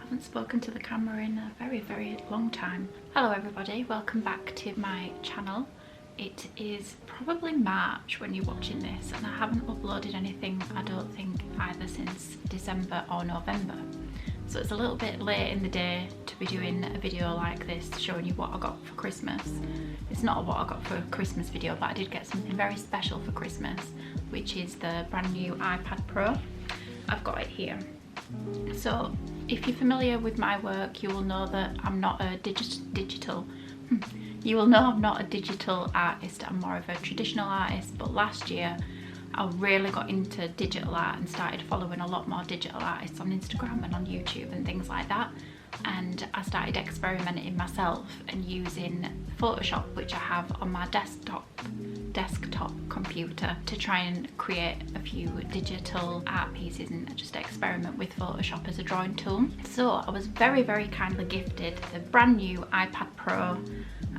haven't spoken to the camera in a very long time. Hello everybody, welcome back to my channel. It is probably March when you're watching this and I haven't uploaded anything, I don't think, either since December or November. So it's a little bit late in the day to be doing a video like this showing you what I got for Christmas. It's not what I got for a Christmas video, but I did get something very special for Christmas, which is the brand new iPad Pro. I've got it here. So if you're familiar with my work, you will know that I'm not a digital artist. I'm more of a traditional artist, but last year I really got into digital art and started following a lot more digital artists on Instagram and on YouTube and things like that. And I started experimenting myself and using Photoshop, which I have on my desktop computer, to try and create a few digital art pieces and just experiment with Photoshop as a drawing tool. So I was very kindly gifted the brand new iPad Pro.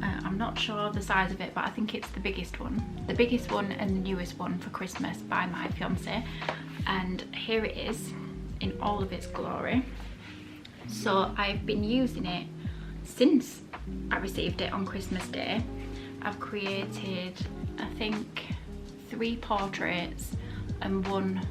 I'm not sure the size of it, but I think it's the biggest one and the newest one for Christmas by my fiance. And here it is in all of its glory. So I've been using it since I received it on Christmas Day. I've created, I think, 3 portraits and one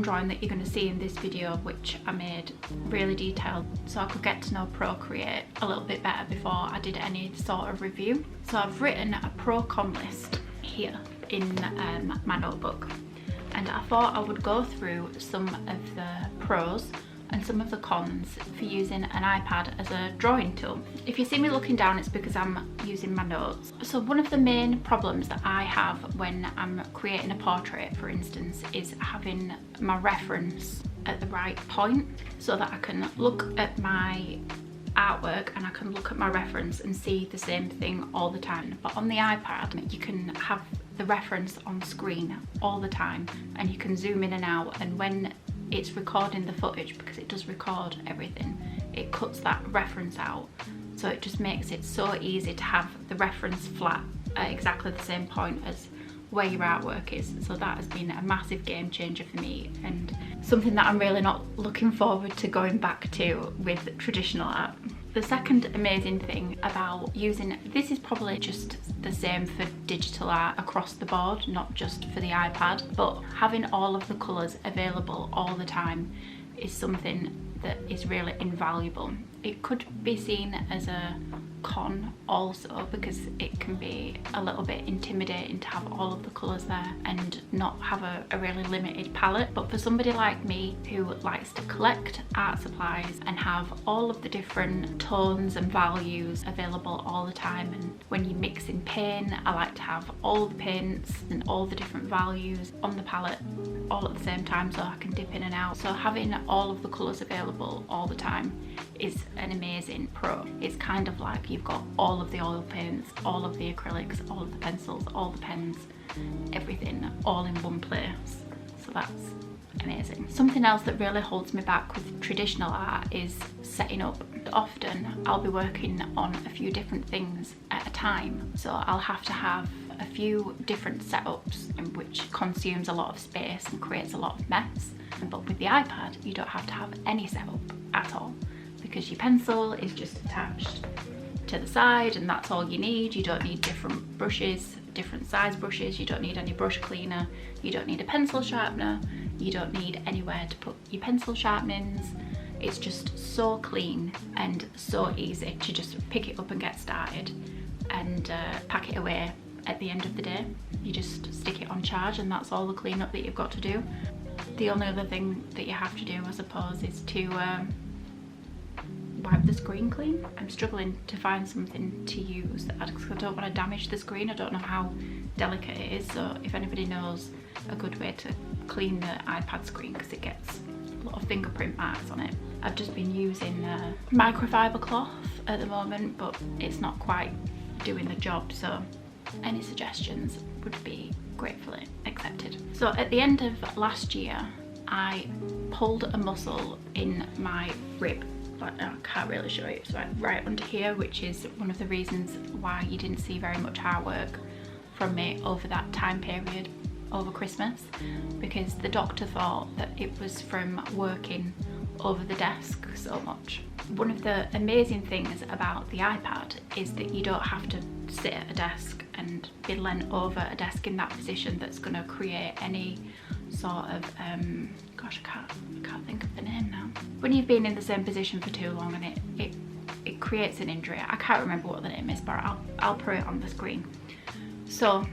drawing that you're going to see in this video, which I made really detailed so I could get to know Procreate a little bit better before I did any sort of review. So I've written a pro con list here in my notebook, and I thought I would go through some of the pros and some of the cons for using an iPad as a drawing tool. If you see me looking down, it's because I'm using my notes. So one of the main problems that I have when I'm creating a portrait, for instance, is having my reference at the right point so that I can look at my artwork and I can look at my reference and see the same thing all the time. But on the iPad, you can have the reference on screen all the time and you can zoom in and out, and when it's recording the footage, because it does record everything, it cuts that reference out, so it just makes it so easy to have the reference flat at exactly the same point as where your artwork is. So that has been a massive game changer for me and something that I'm really not looking forward to going back to with traditional art. The second amazing thing about using this is probably just the same for digital art across the board, not just for the iPad, but having all of the colours available all the time is something that is really invaluable. It could be seen as a con also, because it can be a little bit intimidating to have all of the colours there and not have a really limited palette. But for somebody like me who likes to collect art supplies and have all of the different tones and values available all the time, and when you mix in paint, I like to have all the paints and all the different values on the palette all at the same time so I can dip in and out. So having all of the colours available all the time is an amazing pro. It's kind of like you've got all of the oil paints, all of the acrylics, all of the pencils, all the pens, everything all in one place. So that's amazing. Something else that really holds me back with traditional art is setting up. Often I'll be working on a few different things at a time, so I'll have to have a few different setups, in which consumes a lot of space and creates a lot of mess. But with the iPad, you don't have to have any setup at all, because your pencil is just attached to the side and that's all you need. You don't need different brushes, different size brushes, you don't need any brush cleaner, you don't need a pencil sharpener, you don't need anywhere to put your pencil sharpenings. It's just so clean and so easy to just pick it up and get started and pack it away at the end of the day. You just stick it on charge and that's all the cleanup that you've got to do. The only other thing that you have to do, I suppose, is to wipe the screen clean. I'm struggling to find something to use. I don't want to damage the screen. I don't know how delicate it is, so if anybody knows a good way to clean the iPad screen, because it gets a lot of fingerprint marks on it. I've just been using microfiber cloth at the moment, but it's not quite doing the job, so any suggestions would be gratefully accepted. So at the end of last year, I pulled a muscle in my rib, but I can't really show you. It's right under here, which is one of the reasons why you didn't see very much artwork from me over that time period over Christmas, because the doctor thought that it was from working over the desk so much. One of the amazing things about the iPad is that you don't have to sit at a desk and be leant over a desk in that position that's going to create any sort of gosh, I can't think of the name now. When you've been in the same position for too long and it creates an injury. I can't remember what the name is, but I'll put it on the screen. So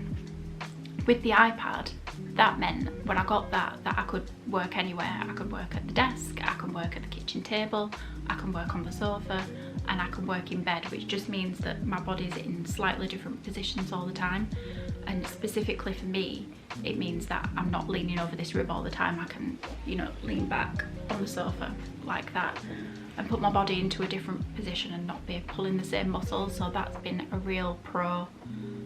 with the iPad, that meant when I got that I could work anywhere. I could work at the desk, I can work at the kitchen table, I can work on the sofa, and I can work in bed, which just means that my body's in slightly different positions all the time. And specifically for me, it means that I'm not leaning over this rib all the time. I can, you know, lean back on the sofa like that and put my body into a different position and not be pulling the same muscles. So that's been a real pro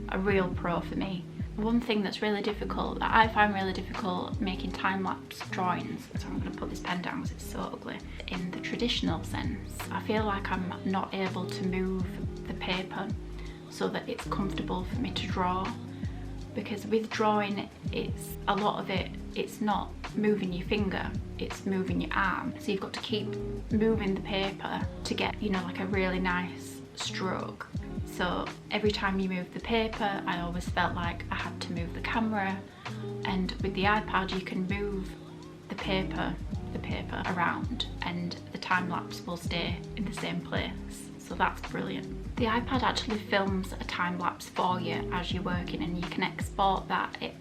for me. One thing that's really difficult, that I find really difficult making time-lapse drawings, so I'm going to put this pen down because it's so ugly. In the traditional sense, I feel like I'm not able to move the paper so that it's comfortable for me to draw. Because with drawing, it's a lot of it's not moving your finger, it's moving your arm. So you've got to keep moving the paper to get, you know, like a really nice stroke. So every time you move the paper, I always felt like I had to move the camera. And with the iPad, you can move the paper around and the time lapse will stay in the same place. So that's brilliant. The iPad actually films a time lapse for you as you're working, and you can export that. It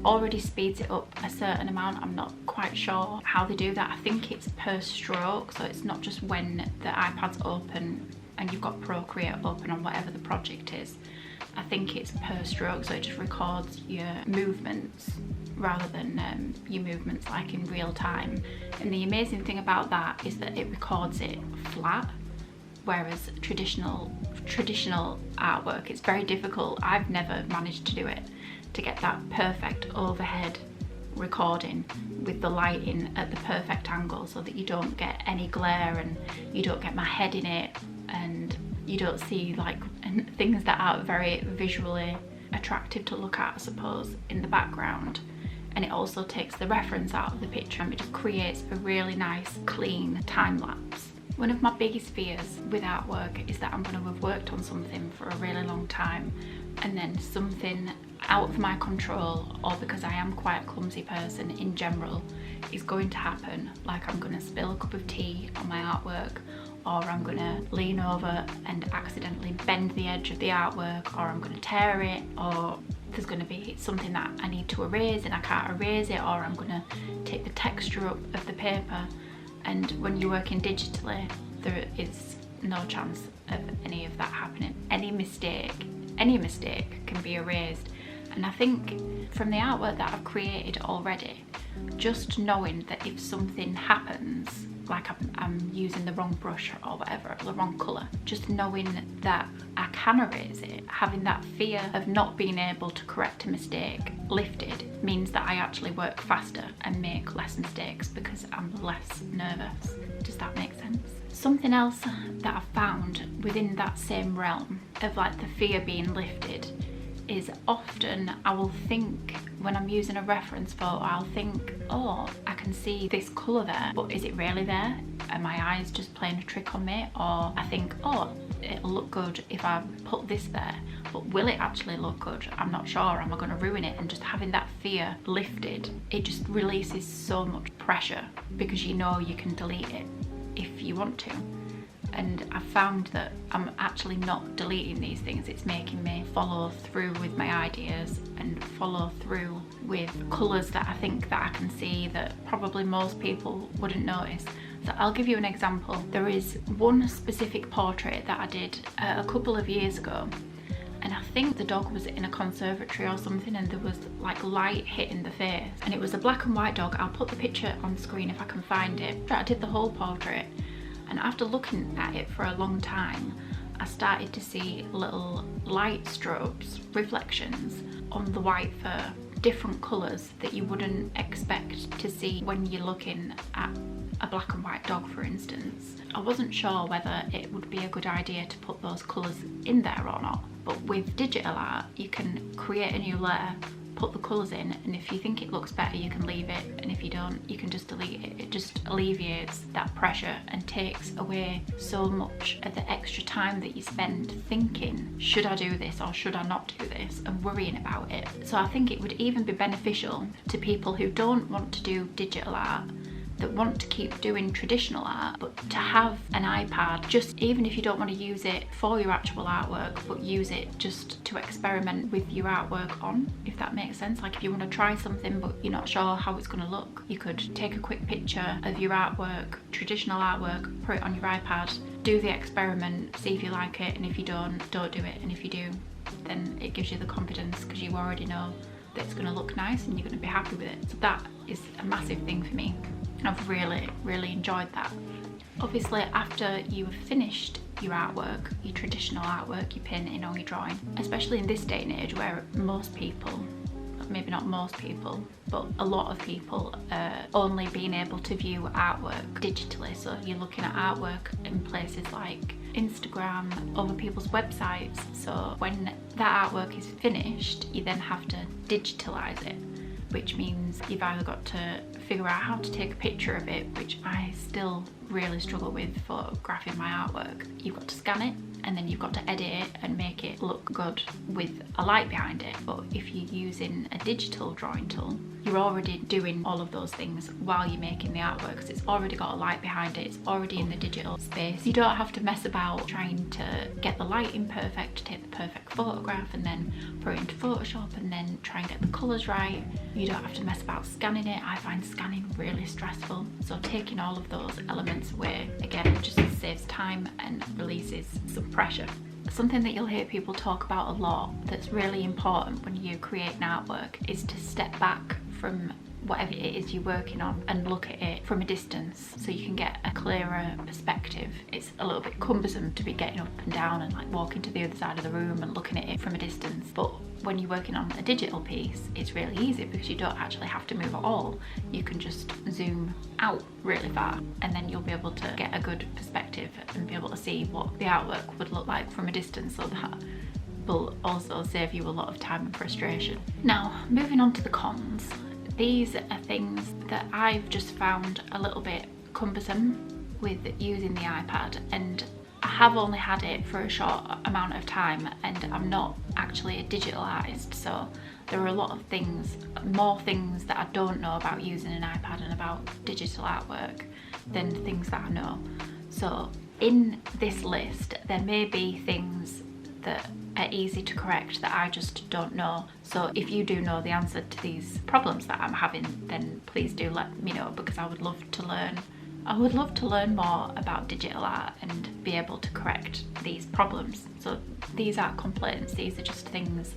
already speeds it up a certain amount. I'm not quite sure how they do that. I think it's per stroke, so it's not just when the iPad's open and you've got Procreate open on whatever the project is. I think it's per stroke, so it just records your movements rather than your movements like in real time. And the amazing thing about that is that it records it flat, whereas traditional artwork, it's very difficult. I've never managed to do it, to get that perfect overhead recording with the lighting at the perfect angle so that you don't get any glare and you don't get my head in it and you don't see like things that are very visually attractive to look at, I suppose, in the background. And it also takes the reference out of the picture and it just creates a really nice clean time lapse. One of my biggest fears with artwork is that I'm going to have worked on something for a really long time and then something out of my control, or because I am quite a clumsy person in general, is going to happen. Like I'm going to spill a cup of tea on my artwork, or I'm going to lean over and accidentally bend the edge of the artwork, or I'm going to tear it, or there's going to be something that I need to erase and I can't erase it, or I'm going to take the texture up of the paper. And when you're working digitally, there is no chance of any of that happening. Any mistake can be erased. And I think from the artwork that I've created already, just knowing that if something happens, like I'm using the wrong brush or whatever, the wrong colour, just knowing that I can erase it, having that fear of not being able to correct a mistake lifted, means that I actually work faster and make less mistakes because I'm less nervous. Does that make sense? Something else that I've found within that same realm of like the fear being lifted is often I will think, when I'm using a reference photo, I'll think, oh, I can see this colour there, but is it really there? Are my eyes just playing a trick on me? Or I think, oh, it'll look good if I put this there, but will it actually look good? I'm not sure, am I going to ruin it? And just having that fear lifted, it just releases so much pressure because you know you can delete it if you want to. And I've found that I'm actually not deleting these things. It's making me follow through with my ideas and follow through with colours that I think that I can see that probably most people wouldn't notice. So I'll give you an example. There is one specific portrait that I did a couple of years ago, and I think the dog was in a conservatory or something and there was like light hitting the face, and it was a black and white dog. I'll put the picture on screen if I can find it. I did the whole portrait. And after looking at it for a long time, I started to see little light strobes, reflections on the white fur, different colours that you wouldn't expect to see when you're looking at a black and white dog, for instance. I wasn't sure whether it would be a good idea to put those colours in there or not, but with digital art, you can create a new layer put the colours in, and if you think it looks better you can leave it, and if you don't you can just delete it. It just alleviates that pressure and takes away so much of the extra time that you spend thinking, should I do this or should I not do this, and worrying about it. So I think it would even be beneficial to people who don't want to do digital art, that want to keep doing traditional art, but to have an iPad, just even if you don't want to use it for your actual artwork, but use it just to experiment with your artwork on, if that makes sense. Like if you want to try something but you're not sure how it's going to look, you could take a quick picture of your artwork, traditional artwork, put it on your iPad, do the experiment, see if you like it, and if you don't do it, and if you do, then it gives you the confidence because you already know that it's going to look nice and you're going to be happy with it. So that is a massive thing for me. I've really enjoyed that. Obviously, after you have finished your artwork, your traditional artwork, your painting or your drawing, especially in this day and age where most people, maybe not most people, but a lot of people are only being able to view artwork digitally. So you're looking at artwork in places like Instagram, other people's websites. So when that artwork is finished, you then have to digitalize it, which means you've either got to figure out how to take a picture of it, which I still really struggle with photographing my artwork. You've got to scan it, and then you've got to edit it and make it look good with a light behind it. But if you're using a digital drawing tool, you're already doing all of those things while you're making the artwork, because it's already got a light behind it, it's already in the digital space. You don't have to mess about trying to get the lighting perfect, to take the perfect photograph and then put it into Photoshop and then try and get the colours right. You don't have to mess about scanning it. I find scanning really stressful. So taking all of those elements away, again, just saves time and releases some pressure. Something that you'll hear people talk about a lot that's really important when you create an artwork is to step back from whatever it is you're working on and look at it from a distance so you can get a clearer perspective. It's a little bit cumbersome to be getting up and down and like walking to the other side of the room and looking at it from a distance, but when you're working on a digital piece it's really easy because you don't actually have to move at all. You can just zoom out really far and then you'll be able to get a good perspective and be able to see what the artwork would look like from a distance, so that will also save you a lot of time and frustration. Now, moving on to the cons. These are things that I've just found a little bit cumbersome with using the iPad, and I have only had it for a short amount of time and I'm not actually a digital artist, so there are a lot of things, more things that I don't know about using an iPad and about digital artwork than things that I know. So in this list there may be things that are easy to correct that I just don't know. So if you do know the answer to these problems that I'm having, then please do let me know, because I would love to learn. I would love to learn more about digital art and be able to correct these problems. So these aren't complaints, these are just things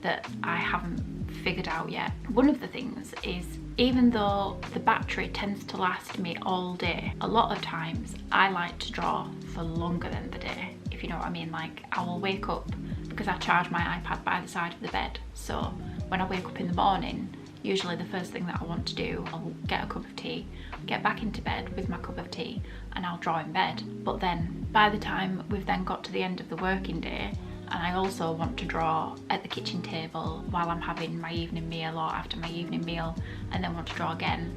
that I haven't figured out yet. One of the things is, even though the battery tends to last me all day, a lot of times I like to draw for longer than the day, if you know what I mean. Like I will wake up, because I charge my iPad by the side of the bed, so when I wake up in the morning, usually the first thing that I want to do, I'll get a cup of tea, get back into bed with my cup of tea, and I'll draw in bed. But then by the time we've then got to the end of the working day, and I also want to draw at the kitchen table while I'm having my evening meal or after my evening meal, and then want to draw again,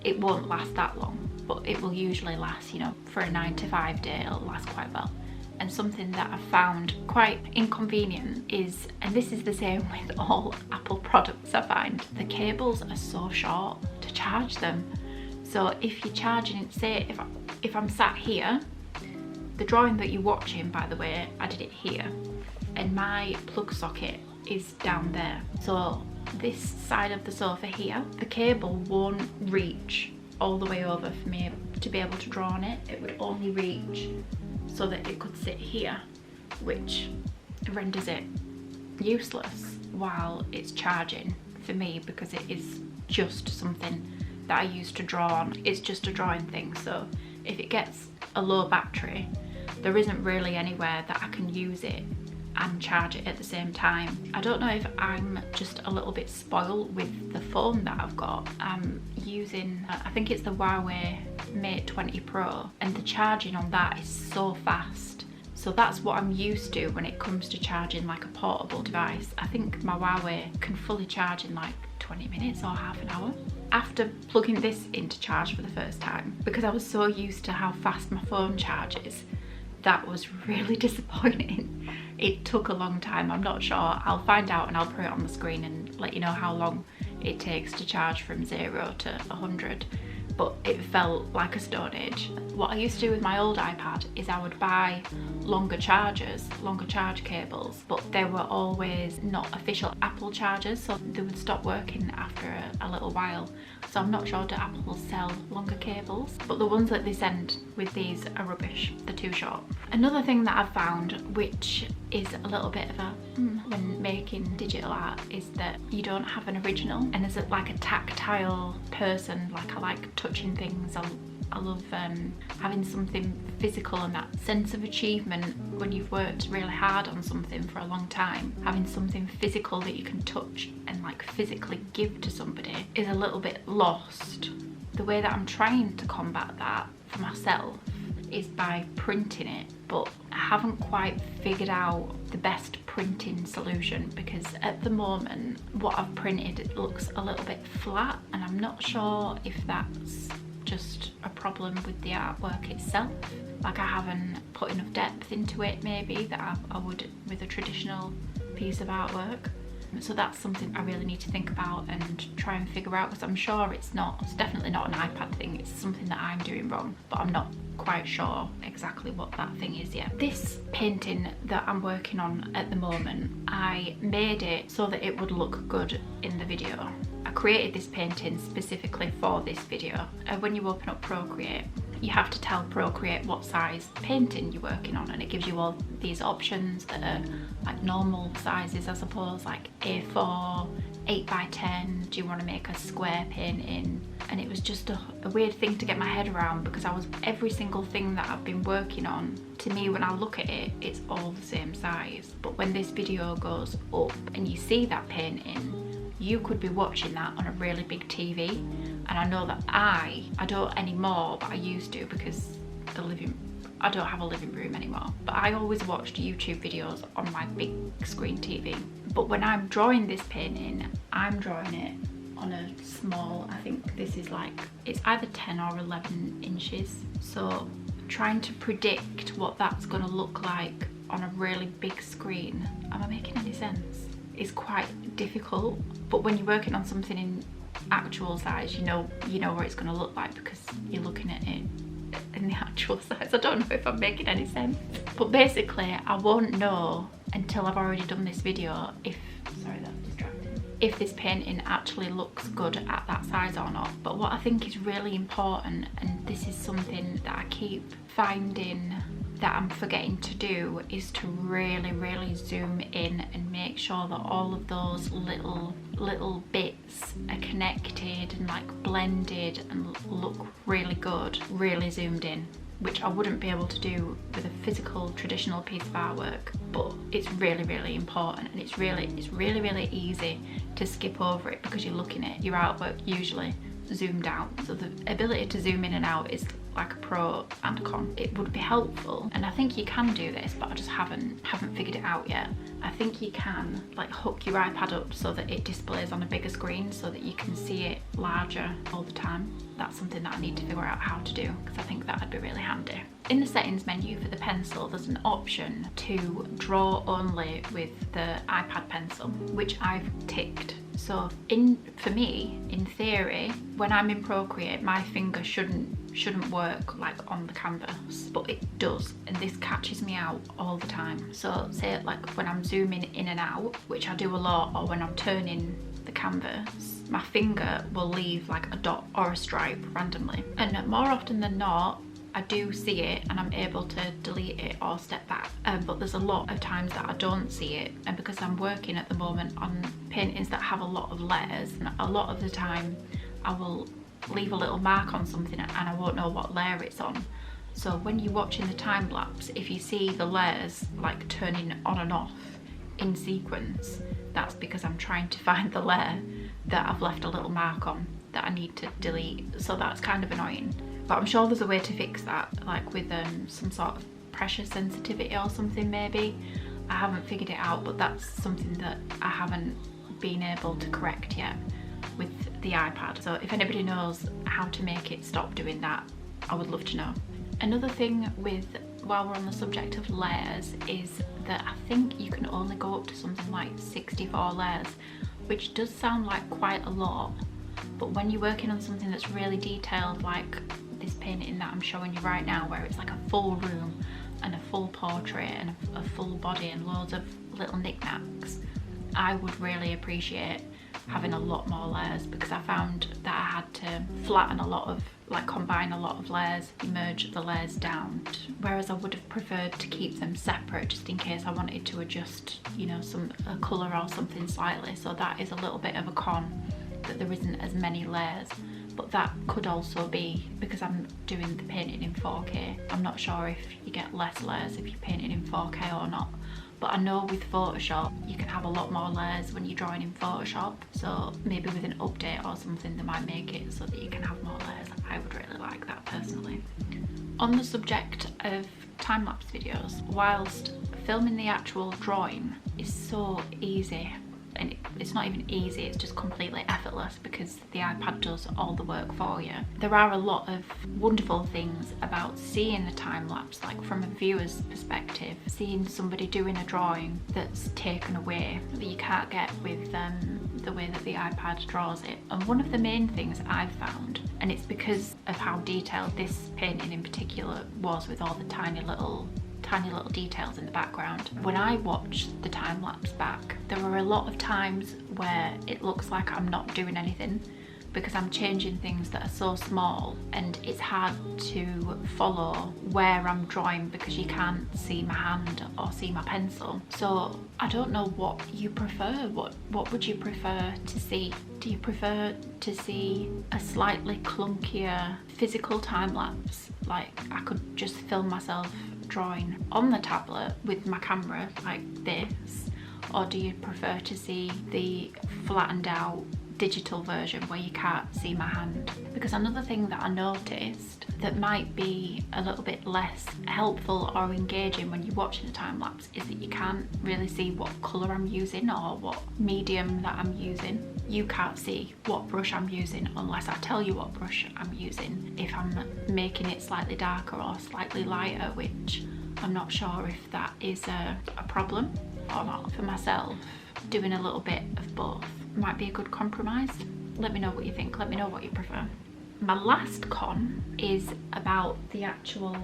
it won't last that long, but it will usually last, you know, for a 9 to 5 day, it'll last quite well. And something that I've found quite inconvenient is, and this is the same with all Apple products I find, the cables are so short to charge them. So if you're charging, say if I'm sat here, the drawing that you're watching, by the way, I did it here, and my plug socket is down there. So this side of the sofa here, the cable won't reach all the way over for me to be able to draw on it. It would only reach so that it could sit here, which renders it useless while it's charging for me, because it is just something that I use to draw on. It's just a drawing thing, so if it gets a low battery, there isn't really anywhere that I can use it and charge it at the same time. I don't know if I'm just a little bit spoiled with the phone that I've got. I'm using, I think it's the Huawei Mate 20 Pro, and the charging on that is so fast. So that's what I'm used to when it comes to charging like a portable device. I think my Huawei can fully charge in like 20 minutes or half an hour. After plugging this into charge for the first time, because I was so used to how fast my phone charges, that was really disappointing. It took a long time. I'm not sure. I'll find out and I'll put it on the screen and let you know how long it takes to charge from 0 to 100. But it felt like a stone age. What I used to do with my old iPad is I would buy longer chargers, longer charge cables, but they were always not official Apple chargers, so they would stop working after a little while. So I'm not sure do Apple sell longer cables, but the ones that they send with these are rubbish. They're too short. Another thing that I've found, which is a little bit of a when making digital art, is that you don't have an original. And as like a tactile person, like I like touching things. I love having something physical and that sense of achievement when you've worked really hard on something for a long time. Having something physical that you can touch and like physically give to somebody is a little bit lost. The way that I'm trying to combat that for myself is by printing it, but I haven't quite figured out the best printing solution, because at the moment what I've printed, it looks a little bit flat, and I'm not sure if that's just a problem with the artwork itself. Like I haven't put enough depth into it maybe that I would with a traditional piece of artwork. So that's something I really need to think about and try and figure out, because I'm sure it's definitely not an iPad thing. It's something that I'm doing wrong, but I'm not quite sure exactly what that thing is yet. This painting that I'm working on at the moment, I made it so that it would look good in the video. I created this painting specifically for this video. When you open up Procreate, you have to tell Procreate what size painting you're working on, and it gives you all these options that are like normal sizes, I suppose, like A4, 8x10, do you want to make a square painting? And it was just a weird thing to get my head around, because every single thing that I've been working on, to me when I look at it, it's all the same size. But when this video goes up and you see that painting, you could be watching that on a really big TV. And I know that I don't anymore, but I used to, because I don't have a living room anymore. But I always watched YouTube videos on my big screen TV. But when I'm drawing this painting, I'm drawing it on a small, I think this is like, it's either 10 or 11 inches. So trying to predict what that's gonna look like on a really big screen, am I making any sense? Is quite difficult. But when you're working on something in actual size, you know what it's going to look like, because you're looking at it in the actual size. I don't know if I'm making any sense, but basically I won't know until I've already done this video if this painting actually looks good at that size or not. But what I think is really important, and this is something that I keep finding that I'm forgetting to do, is to really zoom in and make sure that all of those little bits are connected and like blended and look really good, really zoomed in, which I wouldn't be able to do with a physical traditional piece of artwork. But it's really important, and it's really easy to skip over it, because you're looking at your artwork usually zoomed out. So the ability to zoom in and out is like a pro and a con. It would be helpful, and I think you can do this, but I just haven't figured it out yet. I think you can like hook your iPad up so that it displays on a bigger screen so that you can see it larger all the time. That's something that I need to figure out how to do, because I think that'd be really handy. In the settings menu for the pencil, there's an option to draw only with the iPad pencil, which I've ticked. So for me, in theory, when I'm in Procreate, my finger shouldn't work like on the canvas, but it does, and this catches me out all the time. So say like when I'm zooming in and out, which I do a lot, or when I'm turning the canvas, my finger will leave like a dot or a stripe randomly, and more often than not I do see it and I'm able to delete it or step back, but there's a lot of times that I don't see it. And because I'm working at the moment on paintings that have a lot of layers, and a lot of the time I will leave a little mark on something and I won't know what layer it's on. So when you're watching the time lapse, if you see the layers like turning on and off in sequence, that's because I'm trying to find the layer that I've left a little mark on that I need to delete. So that's kind of annoying, but I'm sure there's a way to fix that, like with some sort of pressure sensitivity or something maybe. I haven't figured it out, but that's something that I haven't been able to correct yet with the iPad. So if anybody knows how to make it stop doing that, I would love to know. Another thing with, while we're on the subject of layers, is that I think you can only go up to something like 64 layers, which does sound like quite a lot, but when you're working on something that's really detailed, like this painting that I'm showing you right now, where it's like a full room and a full portrait and a full body and loads of little knickknacks, I would really appreciate having a lot more layers, because I found that I had to flatten a lot of, like combine a lot of layers, merge the layers down, whereas I would have preferred to keep them separate just in case I wanted to adjust, you know, a colour or something slightly. So that is a little bit of a con, that there isn't as many layers. But that could also be because I'm doing the painting in 4K. I'm not sure if you get less layers if you're painting in 4K or not. But I know with Photoshop, you can have a lot more layers when you're drawing in Photoshop. So maybe with an update or something, they might make it so that you can have more layers. I would really like that personally. On the subject of time-lapse videos, whilst filming the actual drawing is so easy, and it's not even easy, it's just completely effortless because the iPad does all the work for you. There are a lot of wonderful things about seeing the time-lapse, like from a viewer's perspective, seeing somebody doing a drawing that's taken away that you can't get with the way that the iPad draws it. And one of the main things I've found, and it's because of how detailed this painting in particular was with all the tiny little details in the background. When I watched the time-lapse back, there were a lot of times where it looks like I'm not doing anything because I'm changing things that are so small, and it's hard to follow where I'm drawing because you can't see my hand or see my pencil. So I don't know what you prefer. What would you prefer to see? Do you prefer to see a slightly clunkier physical time-lapse, like I could just film myself drawing on the tablet with my camera like this, or do you prefer to see the flattened out digital version where you can't see my hand? Because another thing that I noticed that might be a little bit less helpful or engaging when you're watching a time-lapse is that you can't really see what colour I'm using or what medium that I'm using. You can't see what brush I'm using unless I tell you what brush I'm using, if I'm making it slightly darker or slightly lighter, which I'm not sure if that is a problem or not. For myself, doing a little bit of both might be a good compromise. Let me know what you think, let me know what you prefer. My last con is about the actual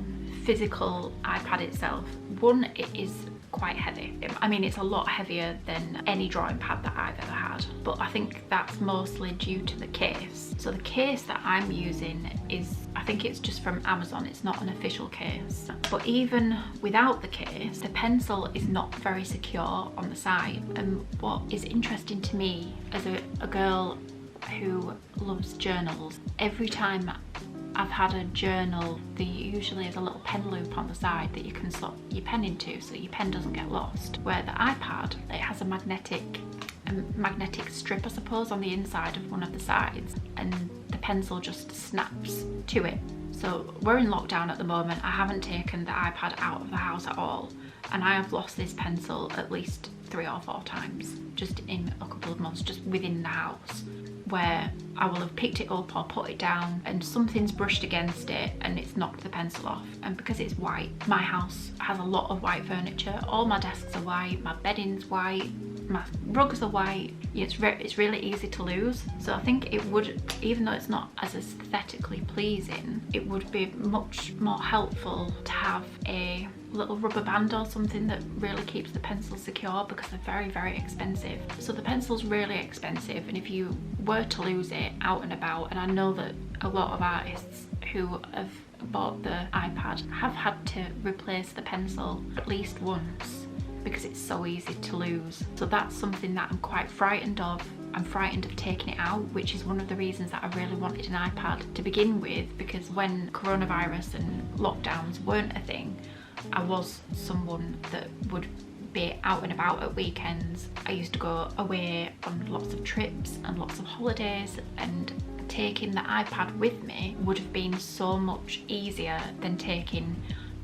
physical iPad itself. One, it is quite heavy. I mean, it's a lot heavier than any drawing pad that I've ever had, but I think that's mostly due to the case. So the case that I'm using is, I think it's just from Amazon, it's not an official case. But even without the case, the pencil is not very secure on the side. And what is interesting to me as a girl who loves journals, every time I've had a journal, there usually is a little pen loop on the side that you can slot your pen into so your pen doesn't get lost. Where the iPad, it has a magnetic strip, I suppose, on the inside of one of the sides, and the pencil just snaps to it. So we're in lockdown at the moment. I haven't taken the iPad out of the house at all, and I have lost this pencil at least 3 or 4 times just in a couple of months, just within the house, where I will have picked it up or put it down and something's brushed against it and it's knocked the pencil off. And because it's white, my house has a lot of white furniture. All my desks are white, my bedding's white, my rugs are white. It's really easy to lose. So I think it would, even though it's not as aesthetically pleasing, it would be much more helpful to have a little rubber band or something that really keeps the pencil secure, because they're very, very expensive. So the pencil's really expensive, and if you were to lose it out and about, and I know that a lot of artists who have bought the iPad have had to replace the pencil at least once because it's so easy to lose. So that's something that I'm quite frightened of. I'm frightened of taking it out, which is one of the reasons that I really wanted an iPad to begin with, because when coronavirus and lockdowns weren't a thing, I was someone that would be out and about at weekends. I used to go away on lots of trips and lots of holidays, and taking the iPad with me would have been so much easier than taking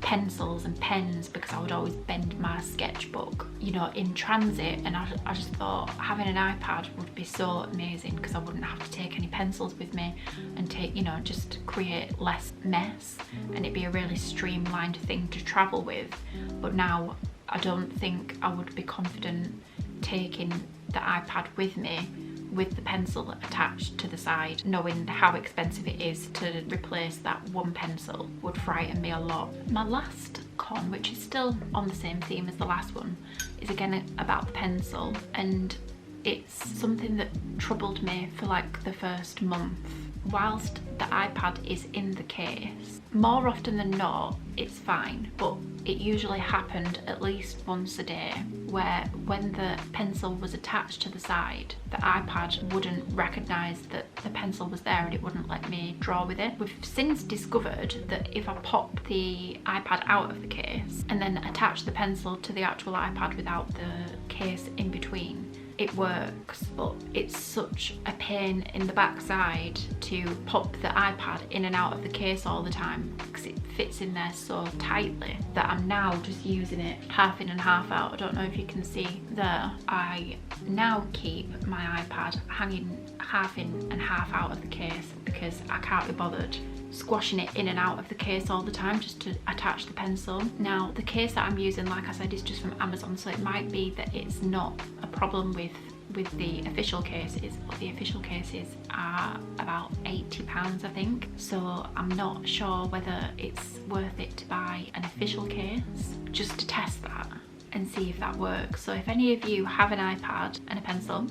pencils and pens because I would always bend my sketchbook, you know, in transit, and I just thought having an iPad would be so amazing because I wouldn't have to take any pencils with me and take, you know, just create less mess, and it'd be a really streamlined thing to travel with. But now I don't think I would be confident taking the iPad with me with the pencil attached to the side, knowing how expensive it is to replace that one pencil would frighten me a lot. My last con, which is still on the same theme as the last one, is again about the pencil, and it's something that troubled me for like the first month. Whilst the iPad is in the case, more often than not it's fine, but it usually happened at least once a day where when the pencil was attached to the side, the iPad wouldn't recognise that the pencil was there and it wouldn't let me draw with it. We've since discovered that if I pop the iPad out of the case and then attach the pencil to the actual iPad without the case in between, it works, but it's such a pain in the backside to pop the iPad in and out of the case all the time because it fits in there so tightly that I'm now just using it half in and half out. I don't know if you can see there. I now keep my iPad hanging half in and half out of the case because I can't be bothered squashing it in and out of the case all the time just to attach the pencil. Now the case that I'm using, like I said, is just from Amazon, so it might be that it's not a problem with the official cases, but the official cases are about £80 I think, so I'm not sure whether it's worth it to buy an official case just to test that and see if that works. So if any of you have an iPad and a pencil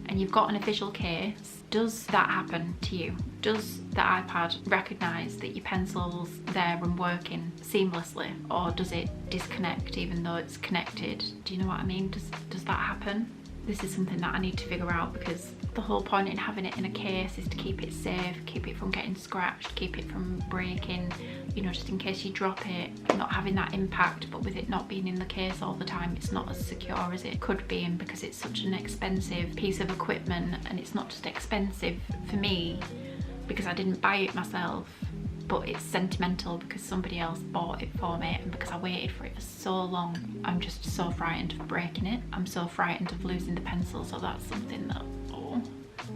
and you've got an official case, does that happen to you? Does the iPad recognise that your pencil's there and working seamlessly, or does it disconnect even though it's connected? Do you know what I mean? Does that happen? This is something that I need to figure out because the whole point in having it in a case is to keep it safe, keep it from getting scratched, keep it from breaking, you know, just in case you drop it, not having that impact. But with it not being in the case all the time, it's not as secure as it could be, and because it's such an expensive piece of equipment, and it's not just expensive for me because I didn't buy it myself, but it's sentimental because somebody else bought it for me and because I waited for it for so long. I'm just so frightened of breaking it. I'm so frightened of losing the pencil, so that's something that,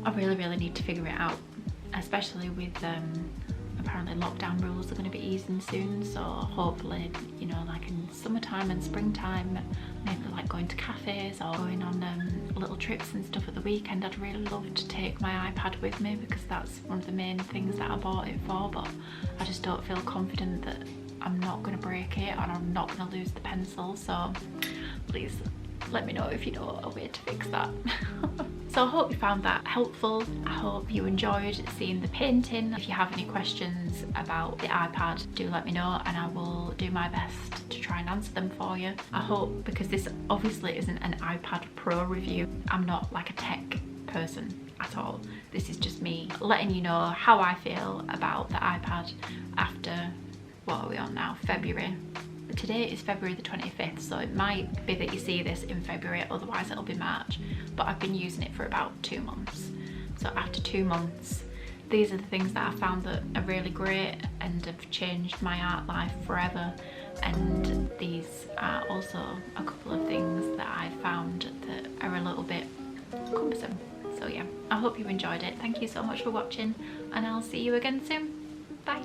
I really need to figure it out, especially with apparently lockdown rules are going to be easing soon, so hopefully, you know, like in summertime and springtime, maybe like going to cafes or going on little trips and stuff at the weekend. I'd really love to take my iPad with me because that's one of the main things that I bought it for, but I just don't feel confident that I'm not going to break it and I'm not going to lose the pencil. So please let me know if you know a way to fix that. So I hope you found that helpful. I hope you enjoyed seeing the painting. If you have any questions about the iPad, do let me know and I will do my best to try and answer them for you. I hope, because this obviously isn't an iPad Pro review, I'm not like a tech person at all. This is just me letting you know how I feel about the iPad after, what are we on now, February. Today is February the 25th, so it might be that you see this in February, otherwise it'll be March, but I've been using it for about 2 months. So after 2 months, these are the things that I found that are really great and have changed my art life forever, and these are also a couple of things that I found that are a little bit cumbersome. So yeah, I hope you enjoyed it. Thank you so much for watching and I'll see you again soon. Bye.